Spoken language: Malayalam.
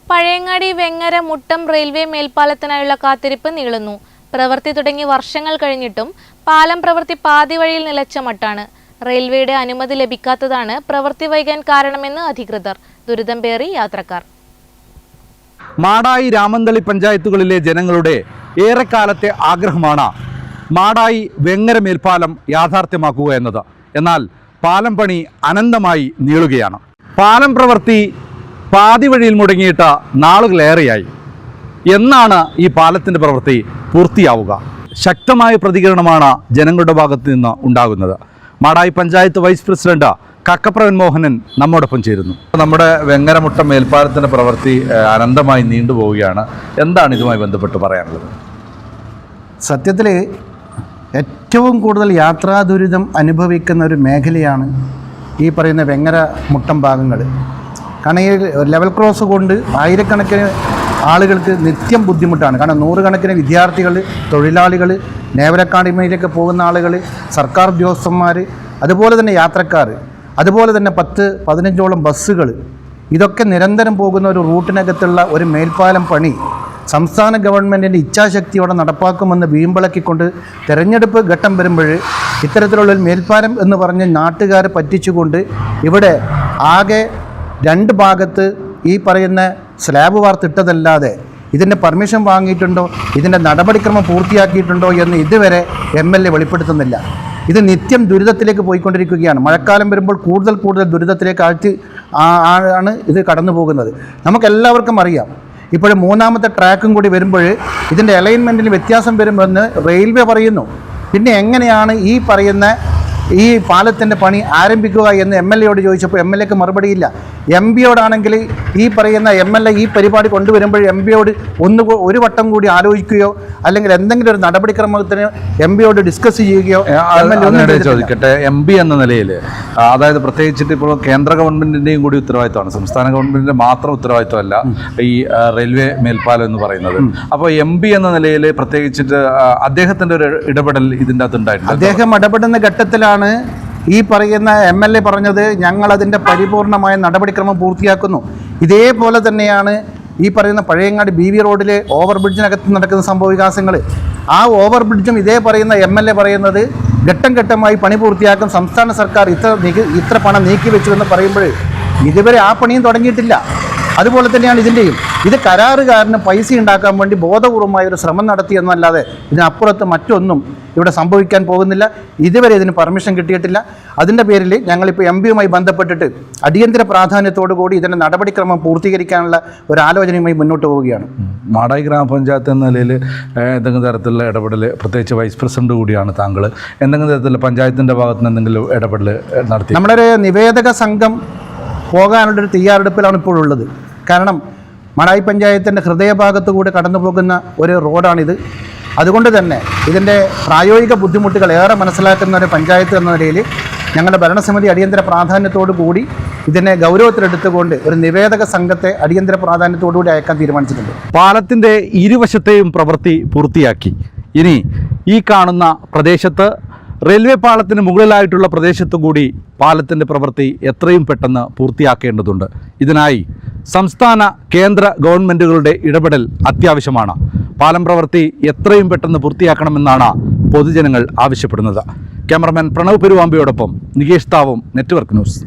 പഴയങ്ങാടി വെങ്ങര മുട്ടം റെയിൽവേ മേൽപ്പാലത്തിനായുള്ള കാത്തിരിപ്പ് നീളുന്നു. പ്രവൃത്തി തുടങ്ങി വർഷങ്ങൾ കഴിഞ്ഞിട്ടും പാലം പ്രവൃത്തി പാതി വഴിയിൽ നിലച്ച മട്ടാണ്. റെയിൽവേയുടെ അനുമതി ലഭിക്കാത്തതാണ് പ്രവൃത്തി വൈകാൻ കാരണമെന്ന് അധികൃതർ. ദുരിതം പേറി യാത്രക്കാർ. മാടായി രാമന്തളി പഞ്ചായത്തുകളിലെ ജനങ്ങളുടെ ഏറെക്കാലത്തെ ആഗ്രഹമാണ് മാടായി വെങ്ങര മേൽപ്പാലം യാഥാർത്ഥ്യമാക്കുക എന്നത്. എന്നാൽ പാലം പണി അനന്തമായി നീളുകയാണ്. പാലം പ്രവൃത്തി പാതി വഴിയിൽ മുടങ്ങിയിട്ട് നാളുകളേറെയായി. എന്നാണ് ഈ പാലത്തിൻ്റെ പ്രവൃത്തി പൂർത്തിയാവുക? ശക്തമായ പ്രതികരണമാണ് ജനങ്ങളുടെ ഭാഗത്ത് നിന്ന് ഉണ്ടാകുന്നത്. മാടായി പഞ്ചായത്ത് വൈസ് പ്രസിഡന്റ് കക്കപ്രവൻ മോഹനൻ നമ്മോടൊപ്പം ചേരുന്നു. നമ്മുടെ വെങ്ങരമുട്ടം മേൽപ്പാലത്തിൻ്റെ പ്രവൃത്തി അനന്തമായി നീണ്ടുപോവുകയാണ്. എന്താണ് ഇതുമായി ബന്ധപ്പെട്ട് പറയാനുള്ളത്? സത്യത്തിൽ ഏറ്റവും കൂടുതൽ യാത്രാ ദുരിതം അനുഭവിക്കുന്ന ഒരു മേഖലയാണ് ഈ പറയുന്ന വെങ്ങര മുട്ടം ഭാഗങ്ങൾ. കാരണം ഈ ലെവൽ ക്രോസ് കൊണ്ട് ആയിരക്കണക്കിന് ആളുകൾക്ക് നിത്യം ബുദ്ധിമുട്ടാണ്. കാരണം നൂറുകണക്കിന് വിദ്യാർത്ഥികൾ, തൊഴിലാളികൾ, നേവൽ അക്കാഡമിയിലേക്ക് പോകുന്ന ആളുകൾ, സർക്കാർ ഉദ്യോഗസ്ഥന്മാർ, അതുപോലെ തന്നെ യാത്രക്കാർ, അതുപോലെ തന്നെ 10-15ഓളം ബസ്സുകൾ, ഇതൊക്കെ നിരന്തരം പോകുന്ന ഒരു റൂട്ടിനകത്തുള്ള ഒരു മേൽപ്പാലം പണി സംസ്ഥാന ഗവൺമെൻറ്റിൻ്റെ ഇച്ഛാശക്തിയോടെ നടപ്പാക്കുമെന്ന് വീമ്പിളക്കിക്കൊണ്ട് തെരഞ്ഞെടുപ്പ് ഘട്ടം വരുമ്പോൾ ഇത്തരത്തിലുള്ളൊരു മേൽപ്പാലം എന്ന് പറഞ്ഞ് നാട്ടുകാരെ പറ്റിച്ചുകൊണ്ട് ഇവിടെ ആകെ 2 ഭാഗത്ത് ഈ പറയുന്ന സ്ലാബ് വാർത്തിട്ടതല്ലാതെ ഇതിൻ്റെ പെർമിഷൻ വാങ്ങിയിട്ടുണ്ടോ, ഇതിൻ്റെ നടപടിക്രമം പൂർത്തിയാക്കിയിട്ടുണ്ടോ എന്ന് ഇതുവരെ MLA വെളിപ്പെടുത്തുന്നില്ല. ഇത് നിത്യം ദുരിതത്തിലേക്ക് പോയിക്കൊണ്ടിരിക്കുകയാണ്. മഴക്കാലം വരുമ്പോൾ കൂടുതൽ ദുരിതത്തിലേക്ക് ആണ് ഇത് കടന്നു പോകുന്നത്. നമുക്കെല്ലാവർക്കും അറിയാം. ഇപ്പോഴും 3ാമത്തെ ട്രാക്കും കൂടി വരുമ്പോൾ ഇതിൻ്റെ അലൈൻമെൻറ്റിൽ വ്യത്യാസം വരുമെന്ന് റെയിൽവേ പറയുന്നു. പിന്നെ എങ്ങനെയാണ് ഈ പറയുന്ന ഈ പാലത്തിൻ്റെ പണി ആരംഭിക്കുക എന്ന് MLAയോട് ചോദിച്ചപ്പോൾ MLAക്ക് മറുപടിയില്ല. MPയോടാണെങ്കിൽ ഈ പറയുന്ന MLA ഈ പരിപാടി കൊണ്ടുവരുമ്പോൾ MPയോട് ഒരു വട്ടം കൂടി ആലോചിക്കുകയോ അല്ലെങ്കിൽ എന്തെങ്കിലും ഒരു നടപടിക്രമത്തിന് MPയോട് ഡിസ്കസ് ചെയ്യുകയോ ചോദിക്കട്ടെ. MP എന്ന നിലയിൽ, അതായത് പ്രത്യേകിച്ചിട്ട് ഇപ്പോൾ കേന്ദ്ര ഗവൺമെൻറ്റിൻ്റെയും കൂടി ഉത്തരവാദിത്തമാണ്, സംസ്ഥാന ഗവൺമെൻറ്റിൻ്റെ മാത്രം ഉത്തരവാദിത്തമല്ല ഈ റെയിൽവേ മേൽപ്പാലം എന്ന് പറയുന്നത്. അപ്പോൾ MP എന്ന നിലയിൽ പ്രത്യേകിച്ചിട്ട് അദ്ദേഹത്തിൻ്റെ ഒരു ഇടപെടൽ ഇതിൻ്റെ അകത്ത് ഉണ്ടായിട്ടുണ്ട്. അദ്ദേഹം ഇടപെടുന്ന ഘട്ടത്തിലാണ് ഈ പറയുന്ന MLA പറഞ്ഞത്, ഞങ്ങളതിൻ്റെ പരിപൂർണമായ നടപടിക്രമം പൂർത്തിയാക്കുന്നു. ഇതേപോലെ തന്നെയാണ് ഈ പറയുന്ന പഴയങ്ങാടി BV റോഡിലെ ഓവർ ബ്രിഡ്ജിനകത്ത് നടക്കുന്ന സംഭവവികാസങ്ങൾ. ആ ഓവർ ബ്രിഡ്ജും ഇതേ പറയുന്ന MLA പറയുന്നത് ഘട്ടം ഘട്ടമായി പണി പൂർത്തിയാക്കും, സംസ്ഥാന സർക്കാർ ഇത്ര പണം നീക്കി വെച്ചു എന്ന് പറയുമ്പോൾ ഇതുവരെ ആ പണിയും തുടങ്ങിയിട്ടില്ല. അതുപോലെ തന്നെയാണ് ഇതിൻ്റെയും. ഇത് കരാറുകാരന് പൈസ ഉണ്ടാക്കാൻ വേണ്ടി ബോധപൂർവമായ ഒരു ശ്രമം നടത്തിയെന്നല്ലാതെ ഇതിനപ്പുറത്ത് മറ്റൊന്നും ഇവിടെ സംഭവിക്കാൻ പോകുന്നില്ല. ഇതുവരെ ഇതിന് പെർമിഷൻ കിട്ടിയിട്ടില്ല. അതിൻ്റെ പേരിൽ ഞങ്ങളിപ്പോൾ MPയുമായി ബന്ധപ്പെട്ടിട്ട് അടിയന്തര പ്രാധാന്യത്തോടു കൂടി ഇതിൻ്റെ നടപടിക്രമം പൂർത്തീകരിക്കാനുള്ള ഒരു ആലോചനയുമായി മുന്നോട്ട് പോവുകയാണ്. മാടായി ഗ്രാമപഞ്ചായത്ത് എന്ന നിലയിൽ എന്തെങ്കിലും തരത്തിലുള്ള ഇടപെടൽ, പ്രത്യേകിച്ച് വൈസ് പ്രസിഡന്റ് കൂടിയാണ് താങ്കൾ, എന്തെങ്കിലും തരത്തിലുള്ള പഞ്ചായത്തിൻ്റെ ഭാഗത്ത് നിന്ന് എന്തെങ്കിലും ഇടപെടൽ നടത്തി? നമ്മളൊരു നിവേദക സംഘം പോകാനുള്ളൊരു തയ്യാറെടുപ്പിലാണ് ഇപ്പോഴുള്ളത്. കാരണം മാടായി പഞ്ചായത്തിൻ്റെ ഹൃദയഭാഗത്തു കൂടെ കടന്നു പോകുന്ന ഒരു റോഡാണിത്. അതുകൊണ്ട് തന്നെ ഇതിൻ്റെ പ്രായോഗിക ബുദ്ധിമുട്ടുകൾ ഏറെ മനസ്സിലാക്കുന്ന ഒരു പഞ്ചായത്ത് എന്ന നിലയിൽ ഞങ്ങളുടെ ഭരണസമിതി അടിയന്തര പ്രാധാന്യത്തോടു കൂടി ഇതിനെ ഗൗരവത്തിലെടുത്തുകൊണ്ട് ഒരു നിവേദക സംഘത്തെ അടിയന്തര പ്രാധാന്യത്തോടു കൂടി അയക്കാൻ തീരുമാനിച്ചിട്ടുണ്ട്. പാലത്തിൻ്റെ ഇരുവശത്തെയും പ്രവൃത്തി പൂർത്തിയാക്കി. ഇനി ഈ കാണുന്ന പ്രദേശത്ത്, റെയിൽവേ പാളത്തിന് മുകളിലായിട്ടുള്ള പ്രദേശത്തു കൂടി പാലത്തിൻ്റെ പ്രവൃത്തി എത്രയും പെട്ടെന്ന് പൂർത്തിയാക്കേണ്ടതുണ്ട്. ഇതിനായി സംസ്ഥാന കേന്ദ്ര ഗവൺമെൻറ്റുകളുടെ ഇടപെടൽ അത്യാവശ്യമാണ്. പാലം പ്രവൃത്തി എത്രയും പെട്ടെന്ന് പൂർത്തിയാക്കണമെന്നാണ് പൊതുജനങ്ങൾ ആവശ്യപ്പെടുന്നത്. ക്യാമറമാൻ പ്രണവ് പെരുവാമ്പയോടൊപ്പം നികേഷ് താവും, നെറ്റ്വർക്ക് ന്യൂസ്.